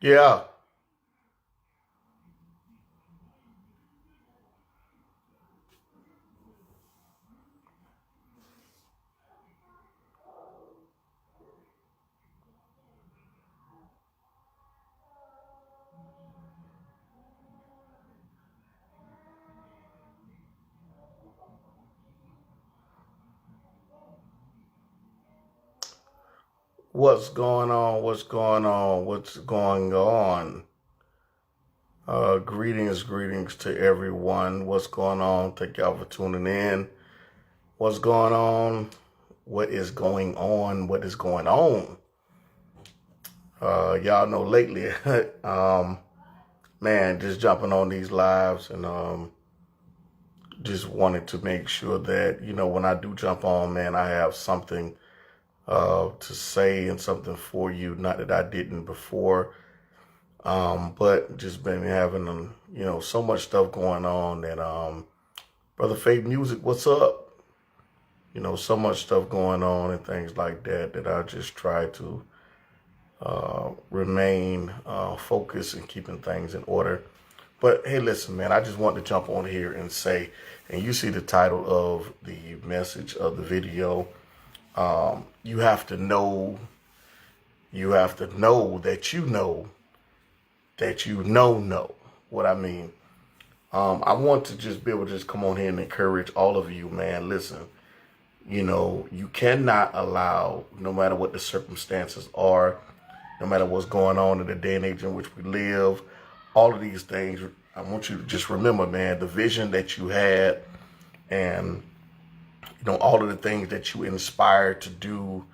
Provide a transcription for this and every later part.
Yeah. What's going on? What's going on? What's going on? Greetings to everyone. What's going on? Thank y'all for tuning in. What's going on? What is going on? What is going on? Y'all know lately, man, just jumping on these lives and just wanted to make sure that, when I do jump on, man, I have something to say and something for you. Not that I didn't before. But just been having, so much stuff going on that, Brother Faith Music, what's up? So much stuff going on and things like that, that I just try to, remain, focused and keeping things in order. But hey, listen, man, I just want to jump on here and say, and you see the title of the message of the video, you have to know that know what I mean. I want to just be able to just come on here and encourage all of you, man. Listen, you cannot allow, no matter what the circumstances are, no matter what's going on in the day and age in which we live, all of these things, I want you to just remember, man, the vision that you had and, all of the things that you inspired to do,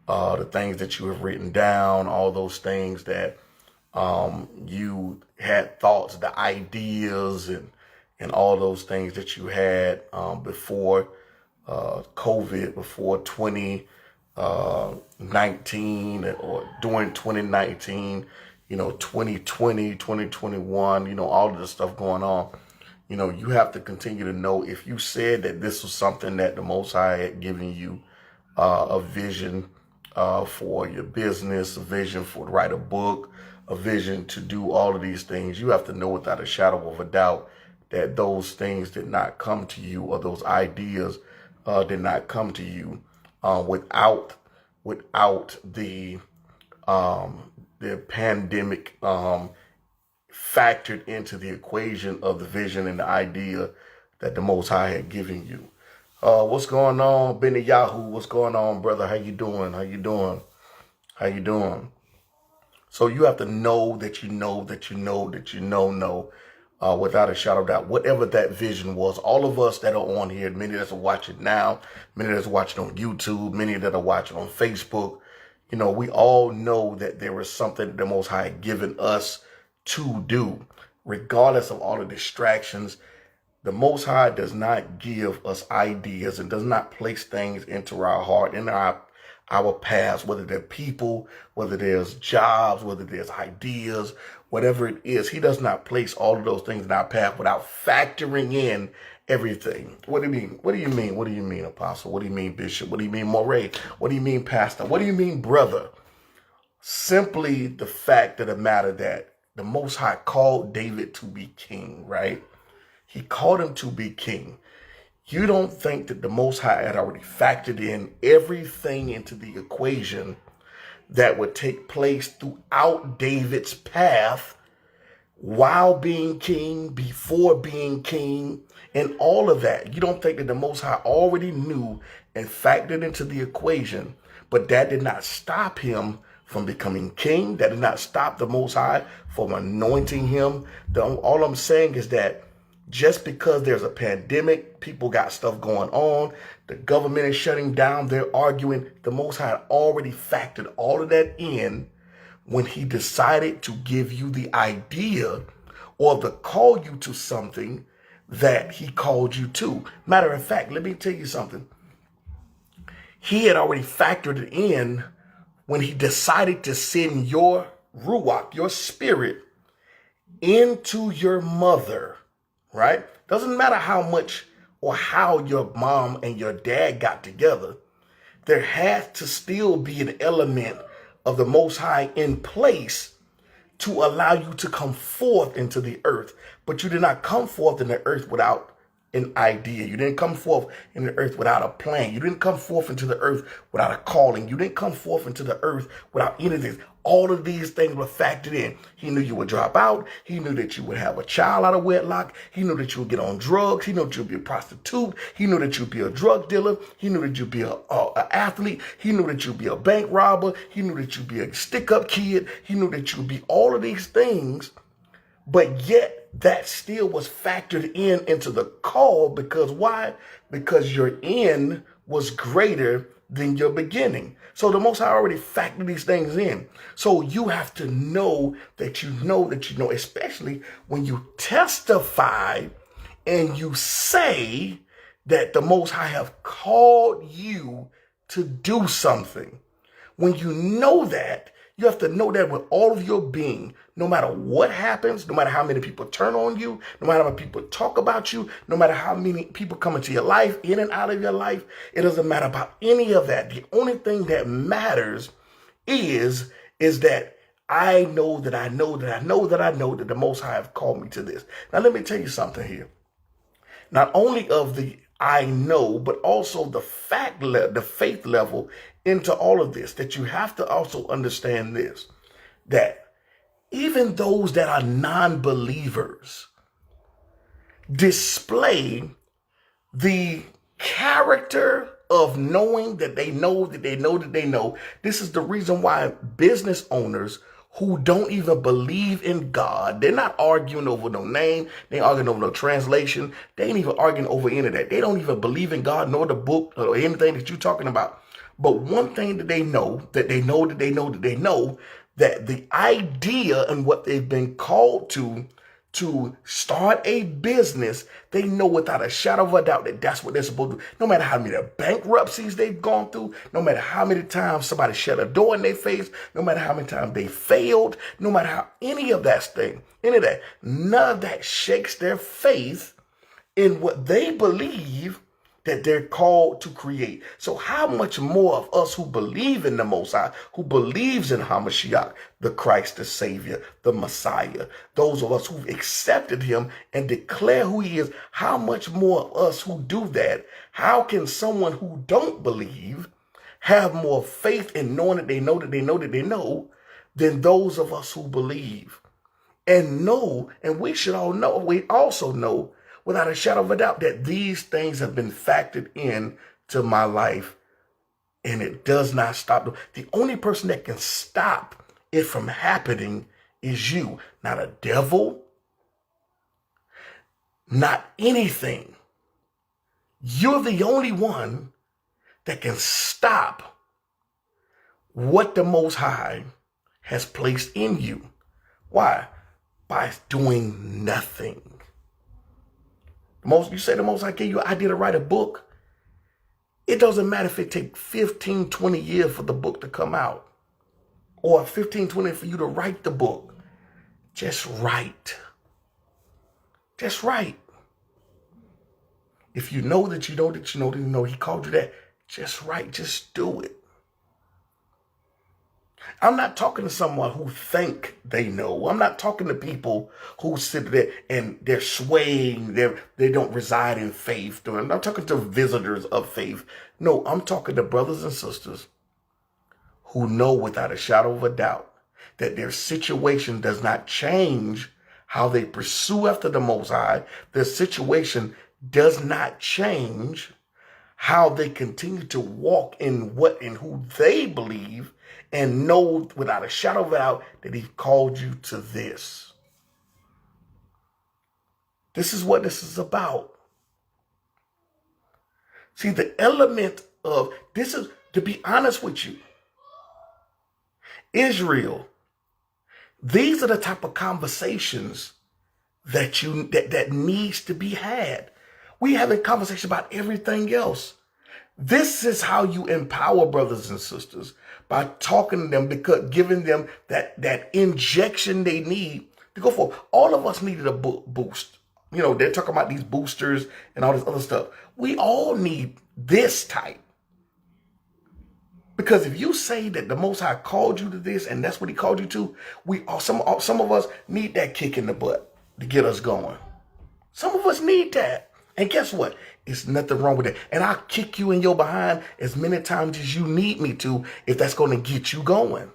the things that you have written down, all those things that you had thoughts, the ideas, and all those things that you had before COVID, before 2019 or during 2019, 2020, 2021, all of the stuff going on. You have to continue to know, if you said that this was something that the Most High had given you, a vision for your business, a vision for to write a book, a vision to do all of these things, you have to know without a shadow of a doubt that those things did not come to you, or those ideas did not come to you without the pandemic factored into the equation of the vision and the idea that the Most High had given you. What's going on, Benny Yahoo? What's going on, brother? How you doing? How you doing? How you doing? So you have to know that you know that you know that you know, without a shadow of doubt, whatever that vision was. All of us that are on here, many that are watching now, many that are watching on YouTube, many that are watching on Facebook, we all know that there is something that the Most High had given us to do, regardless of all the distractions. The Most High does not give us ideas and does not place things into our heart, in our paths, whether they're people, whether there's jobs, whether there's ideas, whatever it is. He does not place all of those things in our path without factoring in everything. What do you mean? What do you mean? What do you mean, Apostle? What do you mean, Bishop? What do you mean, Moray? What do you mean, Pastor? What do you mean, brother? Simply the fact of the matter that the Most High called David to be king, right? He called him to be king. You don't think that the Most High had already factored in everything into the equation that would take place throughout David's path while being king, before being king, and all of that? You don't think that the Most High already knew and factored into the equation, but that did not stop him from becoming king. That did not stop the Most High from anointing him. All I'm saying is that just because there's a pandemic, people got stuff going on, the government is shutting down, they're arguing, the Most High had already factored all of that in when he decided to give you the idea or to call you to something that he called you to. Matter of fact, let me tell you something. He had already factored it in when he decided to send your ruach, your spirit, into your mother, right? Doesn't matter how much or how your mom and your dad got together. There has to still be an element of the Most High in place to allow you to come forth into the earth. But you did not come forth in the earth without an idea. You didn't come forth in the earth without a plan. You didn't come forth into the earth without a calling. You didn't come forth into the earth without any of this. All of these things were factored in. He knew you would drop out. He knew that you would have a child out of wedlock. He knew that you would get on drugs. He knew that you'd be a prostitute. He knew that you'd be a drug dealer. He knew that you'd be an athlete. He knew that you'd be a bank robber. He knew that you'd be a stick-up kid. He knew that you'd be all of these things. But yet that still was factored in into the call. Because why? Because your end was greater than your beginning. So the Most High already factored these things in. So you have to know that you know that you know, especially when you testify and you say that the Most High have called you to do something. When you know that, you have to know that with all of your being, no matter what happens, no matter how many people turn on you, no matter how many people talk about you, no matter how many people come into your life, in and out of your life, it doesn't matter about any of that. The only thing that matters is that I know that I know that I know that I know that the Most High have called me to this. Now, let me tell you something here. Not only of the I know, but also the faith level into all of this, that you have to also understand this, that even those that are non-believers display the character of knowing that they know that they know that they know. This is the reason why business owners who don't even believe in God, they're not arguing over no name, they ain't arguing over no translation, they ain't even arguing over any of that. They don't even believe in God nor the book or anything that you're talking about. But one thing that they know, that they know that they know that they know, that the idea and what they've been called to start a business, they know without a shadow of a doubt that that's what they're supposed to do. No matter how many bankruptcies they've gone through, no matter how many times somebody shut a door in their face, no matter how many times they failed, no matter how any of that thing, any of that, none of that shakes their faith in what they believe that they're called to create. So how much more of us who believe in the Most High, who believes in HaMashiach, the Christ, the Savior, the Messiah, those of us who've accepted him and declare who he is, how much more of us who do that? How can someone who don't believe have more faith in knowing that they know that they know that they know than those of us who believe? And know, and we should all know, we also know without a shadow of a doubt that these things have been factored in to my life, and it does not stop. The only person that can stop it from happening is you, not a devil, not anything. You're the only one that can stop what the Most High has placed in you. Why? By doing nothing. You say the Most High gave you an idea to write a book. It doesn't matter if it takes 15, 20 years for the book to come out, or 15, 20 for you to write the book. Just write. Just write. If you know that you know that you know that you know he called you that, just write. Just do it. I'm not talking to someone who think they know. I'm not talking to people who sit there and they're swaying. They don't reside in faith. I'm not talking to visitors of faith. No, I'm talking to brothers and sisters who know without a shadow of a doubt that their situation does not change how they pursue after the Most High. Their situation does not change how they continue to walk in what and who they believe, and know without a shadow of a doubt that he called you to this. This is what this is about. See, the element of this is, to be honest with you, Israel, these are the type of conversations that that needs to be had. We have a conversation about everything else. This is how you empower brothers and sisters, by talking to them, because giving them that injection they need to go forward. All of us needed a boost. You know, they're talking about these boosters and all this other stuff. We all need this type. Because if you say that the Most High called you to this and that's what he called you to, some of us need that kick in the butt to get us going. Some of us need that. And guess what? It's nothing wrong with it. And I'll kick you in your behind as many times as you need me to if that's going to get you going.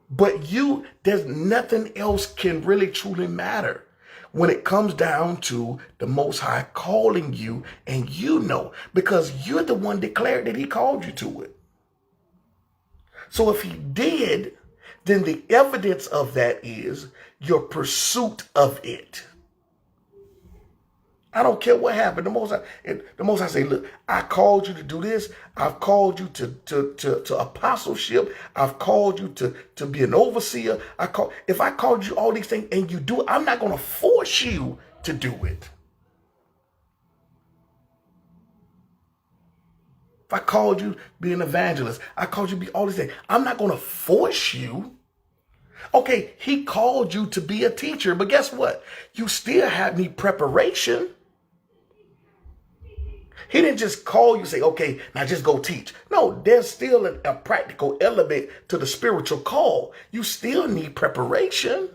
But there's nothing else can really truly matter when it comes down to the Most High calling you, and because you're the one declared that he called you to it. So if he did, then the evidence of that is your pursuit of it. I don't care what happened. The Most High say, look, I called you to do this. I've called you to apostleship. I've called you to be an overseer. If I called you all these things and you do it, I'm not going to force you to do it. If I called you to be an evangelist, I called you to be all these things, I'm not going to force you. Okay, he called you to be a teacher, but guess what? You still need preparation. He didn't just call you and say, okay, now just go teach. No, there's still a practical element to the spiritual call. You still need preparation.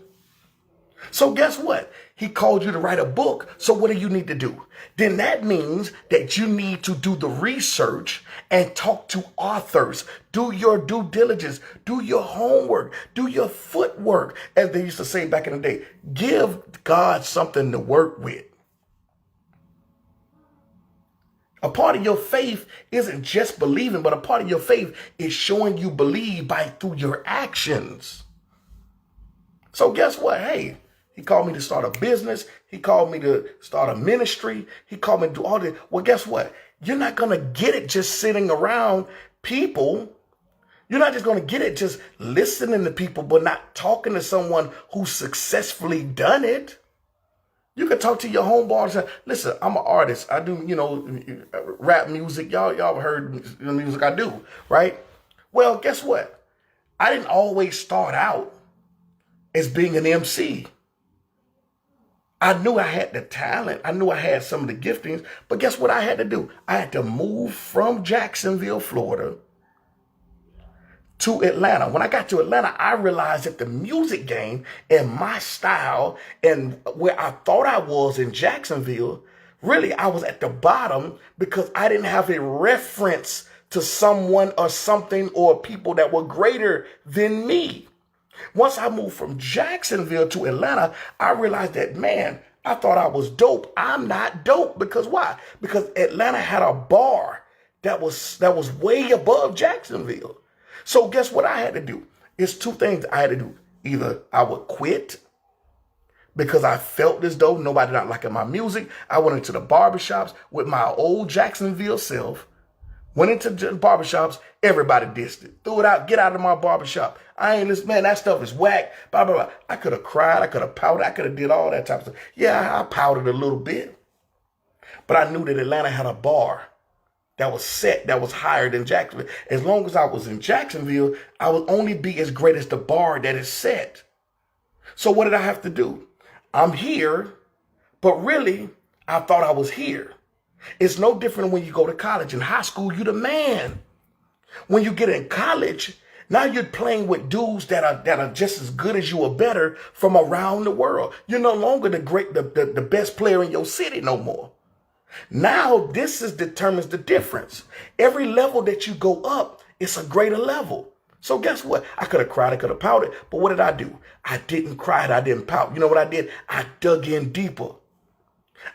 So guess what? He called you to write a book. So what do you need to do? Then that means that you need to do the research and talk to authors. Do your due diligence. Do your homework. Do your footwork. As they used to say back in the day, give God something to work with. A part of your faith isn't just believing, but a part of your faith is showing you believe through your actions. So guess what? Hey, he called me to start a business. He called me to start a ministry. He called me to do all this. Well, guess what? You're not going to get it just sitting around people. You're not just going to get it just listening to people, but not talking to someone who's successfully done it. You can talk to your homeboy and say, listen, I'm an artist. I do, rap music. Y'all heard the music I do, right? Well, guess what? I didn't always start out as being an MC. I knew I had the talent. I knew I had some of the giftings. But guess what I had to do? I had to move from Jacksonville, Florida, to Atlanta. When I got to Atlanta, I realized that the music game and my style and where I thought I was in Jacksonville, really I was at the bottom because I didn't have a reference to someone or something or people that were greater than me. Once I moved from Jacksonville to Atlanta, I realized that, man, I thought I was dope. I'm not dope. Because why? Because Atlanta had a bar that was way above Jacksonville. So guess what I had to do? It's two things I had to do. Either I would quit because I felt as though nobody not liking my music. I went into the barbershops with my old Jacksonville self. Went into the barbershops, everybody dissed it. Threw it out, get out of my barbershop. I ain't listening, man, that stuff is whack, blah, blah, blah. I could have cried, I could have pouted, I could have did all that type of stuff. Yeah, I pouted a little bit. But I knew that Atlanta had a bar that was set, that was higher than Jacksonville. As long as I was in Jacksonville, I would only be as great as the bar that is set. So what did I have to do? I'm here, but really, I thought I was here. It's no different when you go to college. In high school, you're the man. When you get in college, now you're playing with dudes that are just as good as you or better from around the world. You're no longer the best player in your city no more. Now this determines the difference. Every level that you go up, it's a greater level. So guess what? I could have cried, I could have pouted, but what did I do? I didn't cry, I didn't pout. You know what I did? I dug in deeper.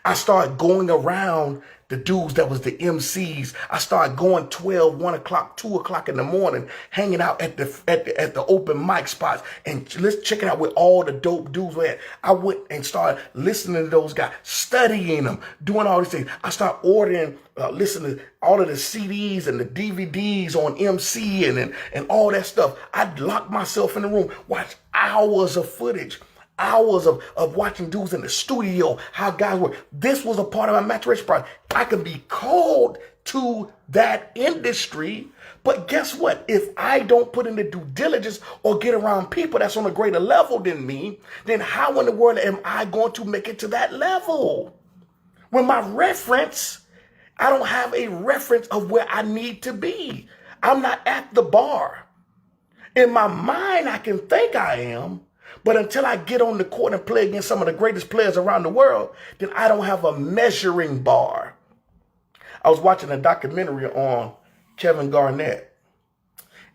I started going around the dudes that was the MCs. I started going 12, 1 o'clock, 2 o'clock in the morning, hanging out at the open mic spots and checking out where all the dope dudes were at. I went and started listening to those guys, studying them, doing all these things. I started ordering, listening to all of the CDs and the DVDs on MC and all that stuff. I'd lock myself in the room, watch hours of footage. Hours of watching dudes in the studio, how guys were. This was a part of my maturation process. I could be called to that industry, but guess what? If I don't put in the due diligence or get around people that's on a greater level than me, then how in the world am I going to make it to that level? When my reference, I don't have a reference of where I need to be. I'm not at the bar. In my mind, I can think I am, but until I get on the court and play against some of the greatest players around the world, then I don't have a measuring bar. I was watching a documentary on Kevin Garnett.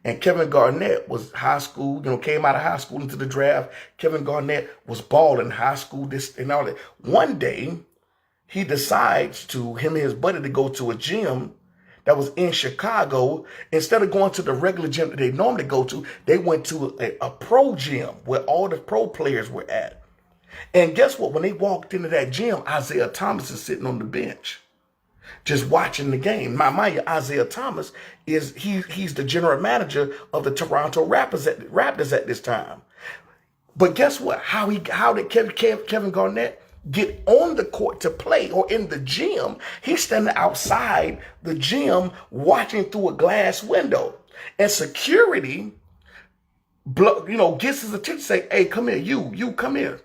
And Kevin Garnett was high school, came out of high school into the draft. Kevin Garnett was balling high school, this and all that. One day, he decides him and his buddy to go to a gym that was in Chicago. Instead of going to the regular gym that they normally go to, they went to a pro gym where all the pro players were at. And guess what? When they walked into that gym, Isaiah Thomas is sitting on the bench, just watching the game. Mind you, Isaiah Thomas he's the general manager of the Toronto Raptors at this time. But guess what? How did Kevin Garnett get on the court to play or in the gym? He's standing outside the gym watching through a glass window. And security, gets his attention, say, hey, come here, you come here.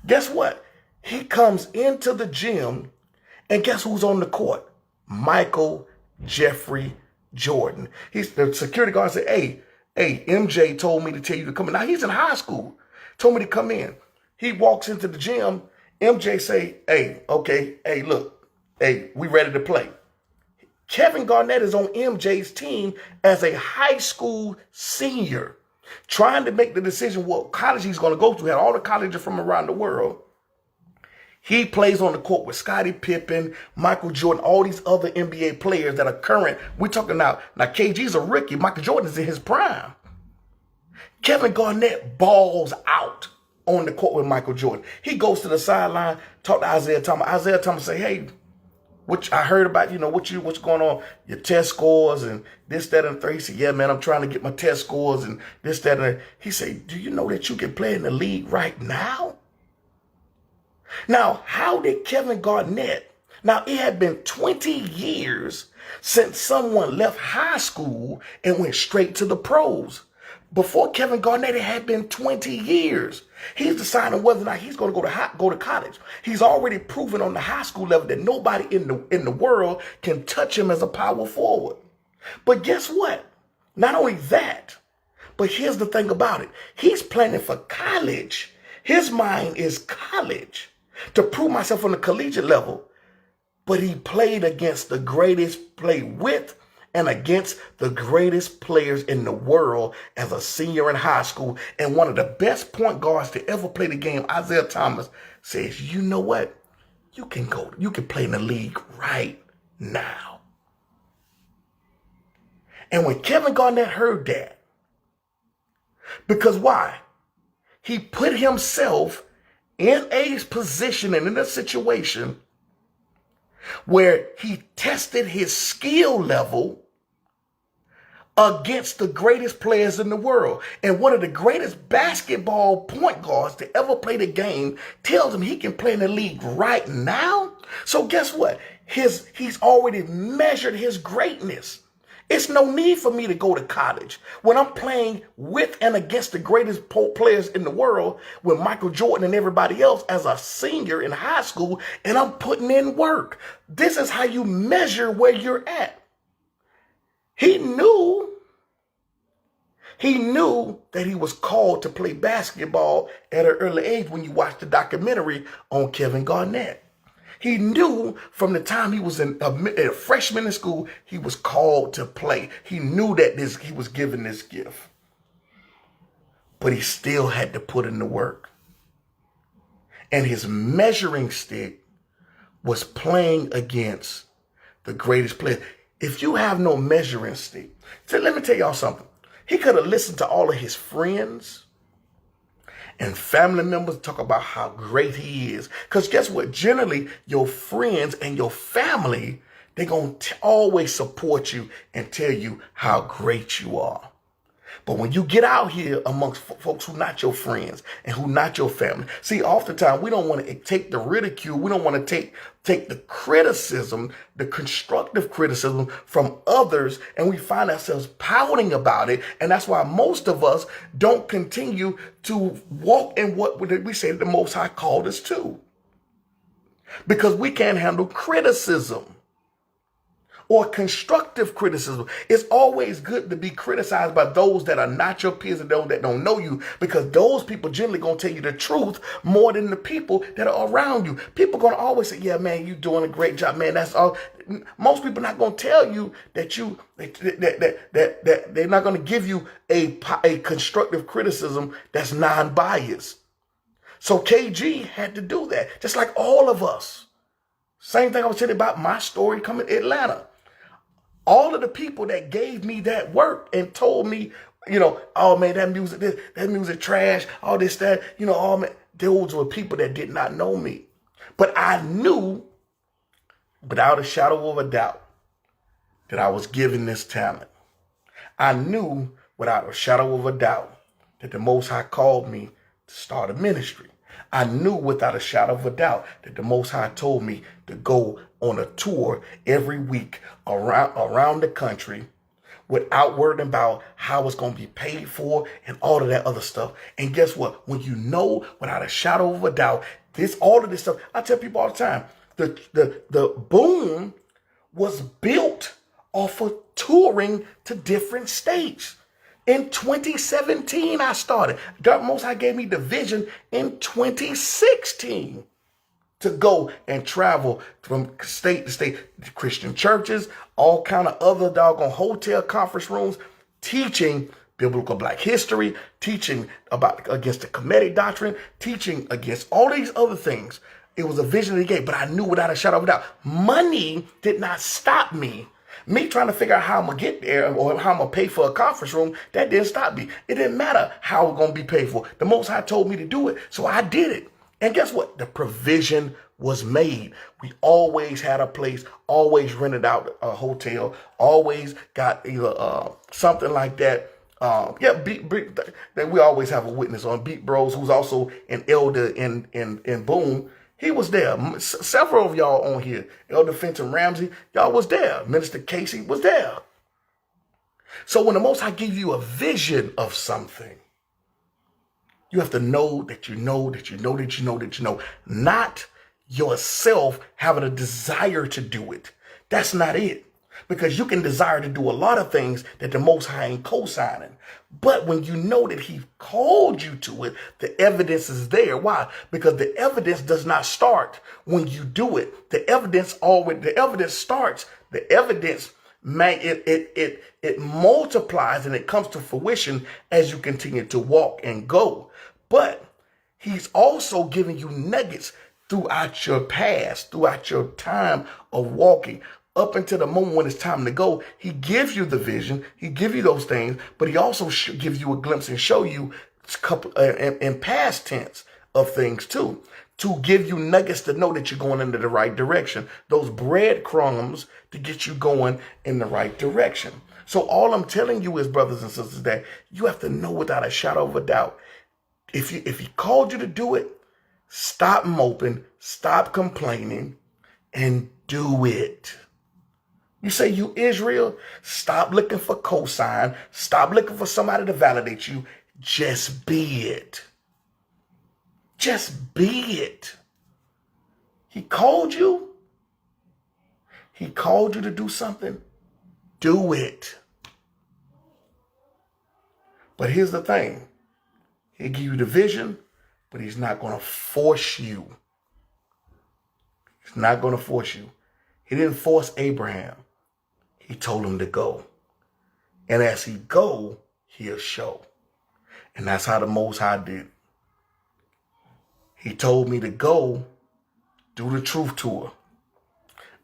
Guess what? He comes into the gym, and guess who's on the court? Michael Jeffrey Jordan. The security guard said, hey, MJ told me to tell you to come in. Now, he's in high school. Told me to come in. He walks into the gym. MJ say, hey, look, we ready to play. Kevin Garnett is on MJ's team as a high school senior, trying to make the decision what college he's going to go to. Had all the colleges from around the world. He plays on the court with Scottie Pippen, Michael Jordan, all these other NBA players that are current. We're talking now KG's a rookie. Michael Jordan's in his prime. Kevin Garnett balls out on the court with Michael Jordan. He goes to the sideline, talk to Isaiah Thomas. Isaiah Thomas say, hey, what I heard about, what's going on, your test scores and this, that, and the third. He said, yeah, man, I'm trying to get my test scores and this, that, and he said, do you know that you can play in the league right now? Now, how did Kevin Garnett, now it had been 20 years since someone left high school and went straight to the pros. Before Kevin Garnett, it had been 20 years. He's deciding whether or not he's going to go to college. He's already proven on the high school level that nobody in the world can touch him as a power forward. But guess what? Not only that, but here's the thing about it. He's planning for college. His mind is college, to prove myself on the collegiate level. But he played against the greatest, played with and against the greatest players in the world as a senior in high school. And one of the best point guards to ever play the game, Isaiah Thomas, says, you know what? You can play in the league right now. And when Kevin Garnett heard that, because why? He put himself in a position and in a situation where he tested his skill level against the greatest players in the world. And one of the greatest basketball point guards to ever play the game tells him he can play in the league right now. So guess what? He's already measured his greatness. It's no need for me to go to college. When I'm playing with and against the greatest players in the world, with Michael Jordan and everybody else as a senior in high school, and I'm putting in work. This is how you measure where you're at. He knew that he was called to play basketball at an early age when you watch the documentary on Kevin Garnett. He knew from the time he was a freshman in school, he was called to play. He knew that he was given this gift. But he still had to put in the work. And his measuring stick was playing against the greatest players. If you have no measuring stick, so let me tell y'all something. He could have listened to all of his friends and family members talk about how great he is. Because guess what? Generally, your friends and your family, they're going to always support you and tell you how great you are. But when you get out here amongst folks who not your friends and who not your family, see, oftentimes we don't want to take the ridicule. We don't want to take the criticism, the constructive criticism from others, and we find ourselves pouting about it. And that's why most of us don't continue to walk in what we say the Most High called us to. Because we can't handle criticism. or constructive criticism. It's always good to be criticized by those that are not your peers and those that don't know you, because those people generally going to tell you the truth more than the people that are around you. People going to always say, yeah, man, you doing a great job, man. That's all. Most people not going to tell you that that they're not going to give you a constructive criticism that's non-biased. So KG had to do that, just like all of us. Same thing I was telling you about my story coming to Atlanta. All of the people that gave me that work and told me, oh man, that music trash, all this, that, oh man, those were people that did not know me. But I knew without a shadow of a doubt that I was given this talent. I knew without a shadow of a doubt that the Most High called me to start a ministry. I knew without a shadow of a doubt that the Most High told me to go on a tour every week around the country without worrying about how it's going to be paid for and all of that other stuff. And guess what? When you know without a shadow of a doubt, all of this stuff, I tell people all the time, the boom was built off of touring to different states. In 2017, I started. God Most High gave me the vision in 2016 to go and travel from state to state, Christian churches, all kind of other doggone hotel conference rooms, teaching biblical Black history, teaching against the Kemetic doctrine, teaching against all these other things. It was a vision that he gave, but I knew without a shadow of a doubt, money did not stop me. Me trying to figure out how I'm going to get there or how I'm going to pay for a conference room, that didn't stop me. It didn't matter how it's going to be paid for. The Most High told me to do it, so I did it. And guess what? The provision was made. We always had a place, always rented out a hotel, always got either something like that. We always have a witness on Beat Bros, who's also an elder in Boom. He was there. Several of y'all on here, Elder Fenton Ramsey, y'all was there. Minister Casey was there. So when the Most High gives you a vision of something, you have to know that you know that you know that you know that you know, not yourself having a desire to do it. That's not it. Because you can desire to do a lot of things that the Most High ain't co-signing. But when you know that he called you to it, the evidence is there. Why? Because the evidence does not start when you do it. The evidence starts. The evidence, it multiplies and it comes to fruition as you continue to walk and go. But he's also giving you nuggets throughout your past, throughout your time of walking. Up until the moment when it's time to go, he gives you the vision, he gives you those things, but he also gives you a glimpse and show you in past tense of things too, to give you nuggets to know that you're going into the right direction, those breadcrumbs to get you going in the right direction. So all I'm telling you is, brothers and sisters, that you have to know without a shadow of a doubt, if he called you to do it, stop moping, stop complaining, and do it. You say you Israel, stop looking for cosign. Stop looking for somebody to validate you. Just be it. Just be it. He called you. He called you to do something. Do it. But here's the thing. He'll give you the vision, but he's not going to force you. He's not going to force you. He didn't force Abraham. He told him to go. And as he go, he'll show. And that's how the Most High did. He told me to go do the truth tour.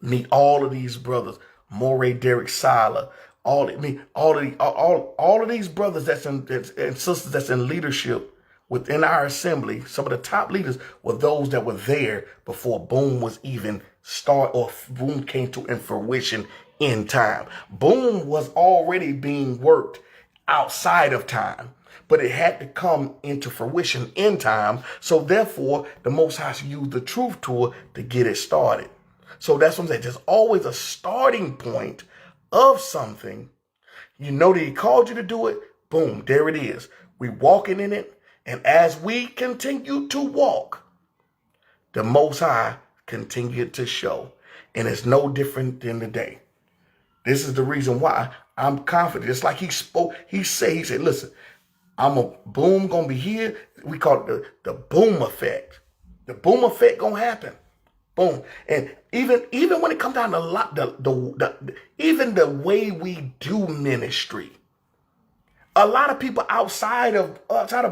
Meet all of these brothers. Moray, Derek, Sila. All of these brothers and sisters that's in leadership within our assembly. Some of the top leaders were those that were there before Boom was even start or Boom came to fruition in time. Boom was already being worked outside of time, but it had to come into fruition in time. So therefore, the Most High used the truth tour to get it started. So that's what I'm saying. There's always a starting point of something. You know that he called you to do it. Boom, there it is. We walking in it. And as we continue to walk, the Most High continued to show. And it's no different than today. This is the reason why I'm confident. It's like he spoke, he said, listen, I'm a boom gonna be here. We call it the boom effect. The boom effect gonna happen. Boom. And even when it comes down to even the way we do ministry, a lot of people outside of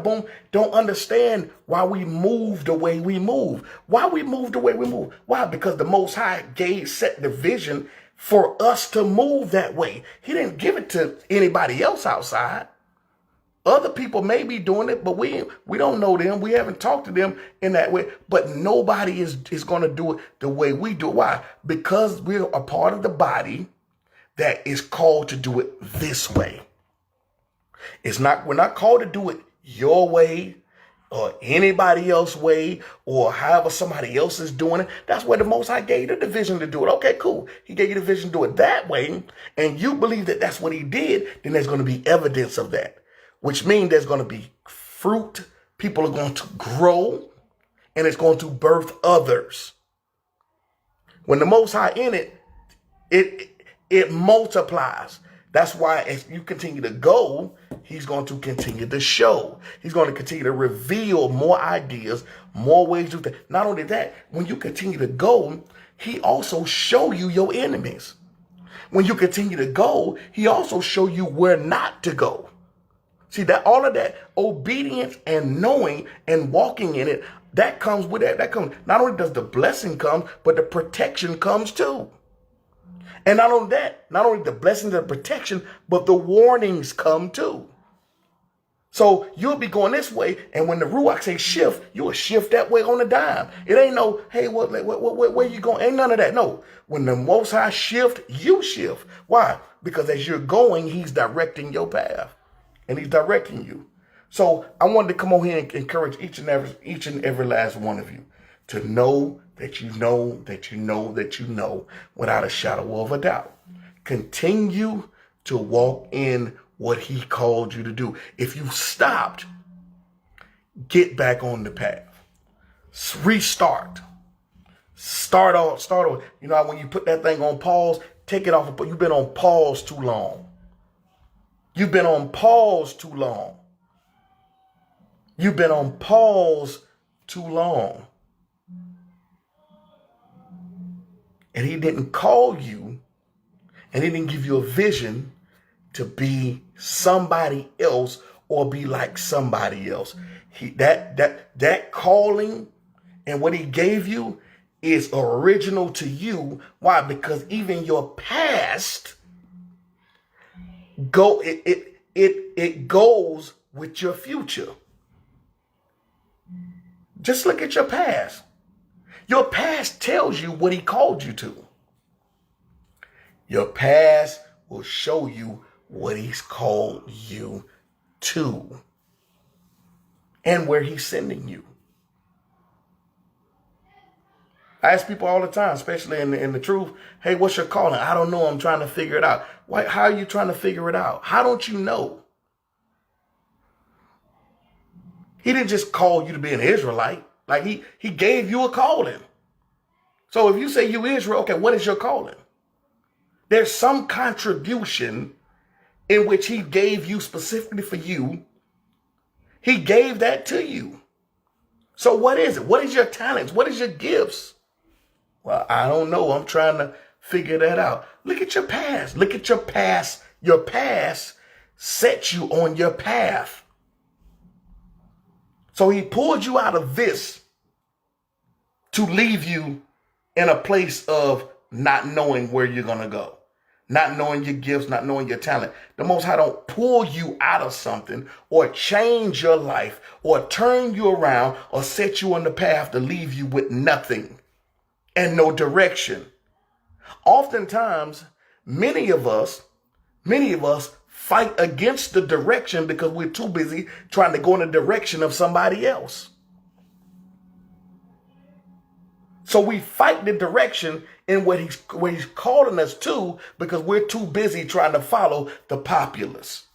boom don't understand why we move the way we move. Why we move the way we move. Why? Because the Most High set the vision for us to move that way. He didn't give it to anybody else outside. Other people may be doing it, but we don't know them. We haven't talked to them in that way. But nobody is going to do it the way we do it. Why? Because we're a part of the body that is called to do it this way. We're not called to do it your way or anybody else's way or however somebody else is doing it. That's where the Most High gave you the vision to do it. Okay, cool. He gave you the vision to do it that way, and you believe that that's what he did, then there's going to be evidence of that, which means there's going to be fruit. People are going to grow, and it's going to birth others. When the Most High in it multiplies. That's why as you continue to go, he's going to continue to show. He's going to continue to reveal more ideas, more ways to do that. Not only that, when you continue to go, he also show you your enemies. When you continue to go, he also show you where not to go. See, that all of that obedience and knowing and walking in it, that comes with that. That comes, not only does the blessing come, but the protection comes too. And not only that, not only the blessings and protection, but the warnings come too. So you'll be going this way, and when the Ruach say shift, you'll shift that way on a dime. It ain't no, hey, where you going? Ain't none of that. No. When the Most High shift, you shift. Why? Because as you're going, he's directing your path, and he's directing you. So I wanted to come on here and encourage each and every last one of you to know that you know that you know that you know without a shadow of a doubt. Continue to walk in what he called you to do. If you stopped, get back on the path. Restart. Start over. You know, when you put that thing on pause, take it off. You've been on pause too long. You've been on pause too long. You've been on pause too long. And he didn't call you, and he didn't give you a vision to be somebody else or be like somebody else. That calling and what he gave you is original to you. Why? Because even your past it goes with your future. Just look at your past. Your past tells you what he called you to. Your past will show you what he's called you to and where he's sending you. I ask people all the time, especially in the truth, hey, what's your calling? I don't know. I'm trying to figure it out. Why? How are you trying to figure it out? How don't you know? He didn't just call you to be an Israelite. Like he gave you a calling. So if you say you Israel, okay, what is your calling? There's some contribution in which he gave you specifically for you. He gave that to you. So what is it? What is your talents? What is your gifts? Well, I don't know. I'm trying to figure that out. Look at your past. Look at your past. Your past sets you on your path. So he pulled you out of this to leave you in a place of not knowing where you're going to go, not knowing your gifts, not knowing your talent. The Most High don't pull you out of something or change your life or turn you around or set you on the path to leave you with nothing and no direction. Oftentimes, many of us fight against the direction because we're too busy trying to go in the direction of somebody else. So we fight the direction in what he's calling us to because we're too busy trying to follow the populace.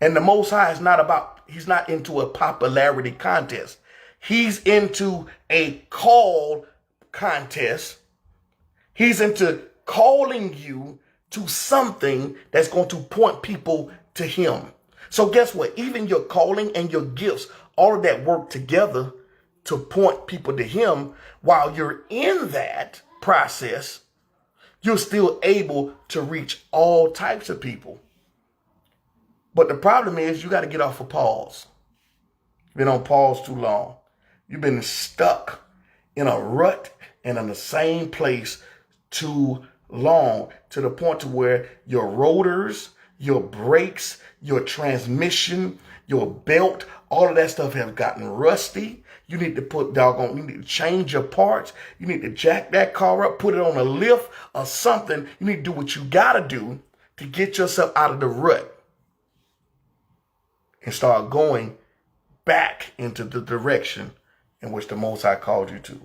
And the Most High he's not into a popularity contest. He's into a call contest. He's into calling you to something that's going to point people to him. So guess what? Even your calling and your gifts, all of that work together to point people to him. While you're in that process, you're still able to reach all types of people. But the problem is you got to get off of pause. You've been on pause too long. You've been stuck in a rut and in the same place too long, to the point to where your rotors, your brakes, your transmission, your belt, all of that stuff have gotten rusty. You need to you need to change your parts. You need to jack that car up, put it on a lift or something. You need to do what you got to do to get yourself out of the rut and start going back into the direction in which the Most High called you to.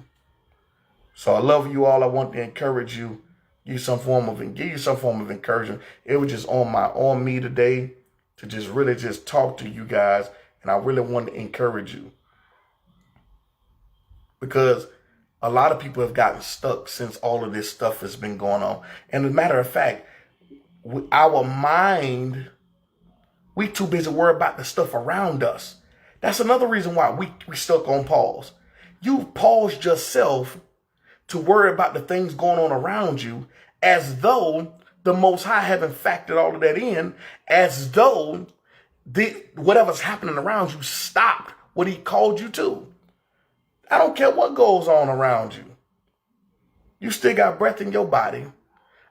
So I love you all. I want to encourage you, give you some form of encouragement. It was just on me today to just really just talk to you guys, and I really want to encourage you, because a lot of people have gotten stuck since all of this stuff has been going on. And as a matter of fact, our mind, we too busy worried about the stuff around us. That's another reason why we stuck on pause. You paused yourself to worry about the things going on around you, as though the Most High haven't factored all of that in, as though whatever's happening around you stopped what he called you to. I don't care what goes on around you. You still got breath in your body.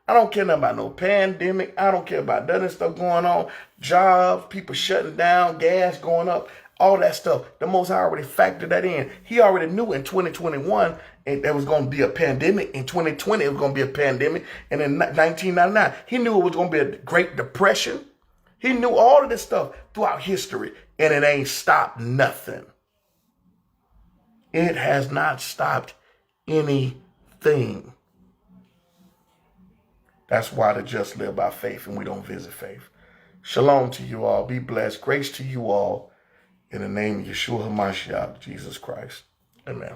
I don't care nothing about no pandemic. I don't care about none of that stuff going on. Jobs, people shutting down, gas going up, all that stuff. The Most High already factored that in. He already knew in 2021 there was going to be a pandemic. In 2020, it was going to be a pandemic. And in 1999, he knew it was going to be a Great Depression. He knew all of this stuff throughout history, and it ain't stopped nothing. It has not stopped anything. That's why the just live by faith and we don't visit faith. Shalom to you all. Be blessed. Grace to you all. In the name of Yeshua HaMashiach, Jesus Christ. Amen.